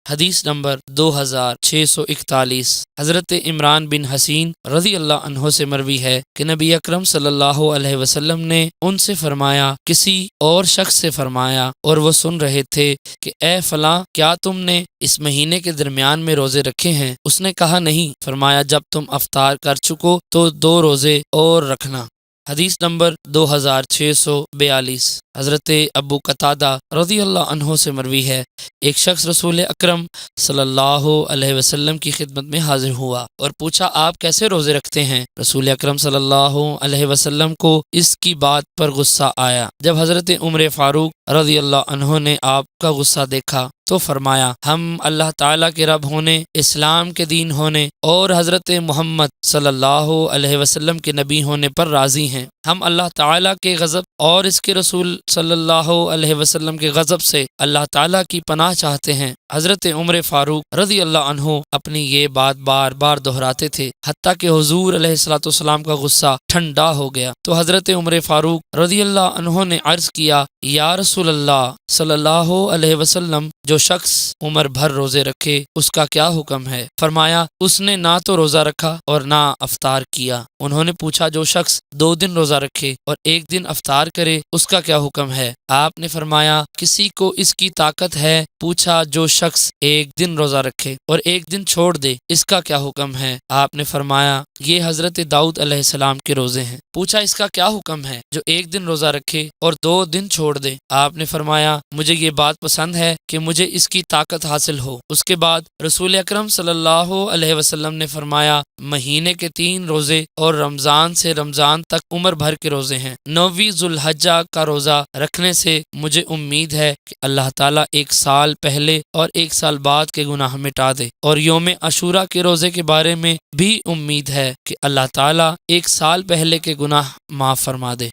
حدیث نمبر 2641۔ حضرت عمران بن حسین رضی اللہ عنہ سے مروی ہے کہ نبی اکرم صلی اللہ علیہ وسلم نے ان سے فرمایا، کسی اور شخص سے فرمایا اور وہ سن رہے تھے کہ اے فلاں، کیا تم نے اس مہینے کے درمیان میں روزے رکھے ہیں؟ اس نے کہا نہیں۔ فرمایا، جب تم افطار کر چکو تو 2 روزے اور رکھنا۔ حدیث نمبر 2642۔ حضرت ابو قتادہ رضی اللہ عنہ سے مروی ہے، ایک شخص رسول اکرم صلی اللہ علیہ وسلم کی خدمت میں حاضر ہوا اور پوچھا، آپ کیسے روزے رکھتے ہیں؟ رسول اکرم صلی اللہ علیہ وسلم کو اس کی بات پر غصہ آیا۔ جب حضرت عمر فاروق رضی اللہ عنہ نے آپ کا غصہ دیکھا تو فرمایا، ہم اللہ تعالیٰ کے رب ہونے، اسلام کے دین ہونے اور حضرت محمد صلی اللہ علیہ وسلم کے نبی ہونے پر راضی ہیں۔ ہم اللہ تعالیٰ کے غضب اور اس کے رسول صلی اللہ علیہ وسلم کے غضب سے اللہ تعالیٰ کی پناہ چاہتے ہیں۔ حضرت عمر فاروق رضی اللہ عنہ اپنی یہ بات بار بار دہراتے تھے، حتیٰ کہ حضور علیہ الصلوۃ والسلام کا غصہ ٹھنڈا ہو گیا۔ تو حضرت عمر فاروق رضی اللہ عنہ نے عرض کیا، یا رسول اللہ صلی اللہ علیہ وسلم، جو شخص عمر بھر روزے رکھے اس کا کیا حکم ہے؟ فرمایا، اس نے نہ تو روزہ رکھا اور نہ افطار کیا۔ انہوں نے پوچھا، جو شخص 2 دن روزہ رکھے اور 1 دن افطار کرے اس کا کیا حکم ہے؟ آپ نے فرمایا، کسی کو اس کی طاقت ہے؟ پوچھا، جو شخص 1 دن روزہ رکھے اور 1 دن چھوڑ دے اس کا کیا حکم ہے؟ آپ نے فرمایا، یہ حضرت داؤد علیہ السلام کے روزے ہیں۔ پوچھا، اس کا کیا حکم ہے جو 1 دن روزہ رکھے اور 2 دن چھوڑ دے؟ آپ نے فرمایا، مجھے یہ بات پسند ہے کہ مجھے اس کی طاقت حاصل ہو۔ اس کے بعد رسول اکرم صلی اللہ علیہ وسلم نے فرمایا، مہینے کے 3 روزے اور رمضان سے رمضان تک عمر بھر کے روزے ہیں۔ 9ویں ذو الحجہ کا روزہ رکھنے سے مجھے امید ہے کہ اللہ تعالیٰ 1 سال پہلے اور 1 سال بعد کے گناہ مٹا دے، اور یوم عاشوراء کے روزے کے بارے میں بھی امید ہے کہ اللہ تعالیٰ 1 سال پہلے کے گناہ معاف فرما دے۔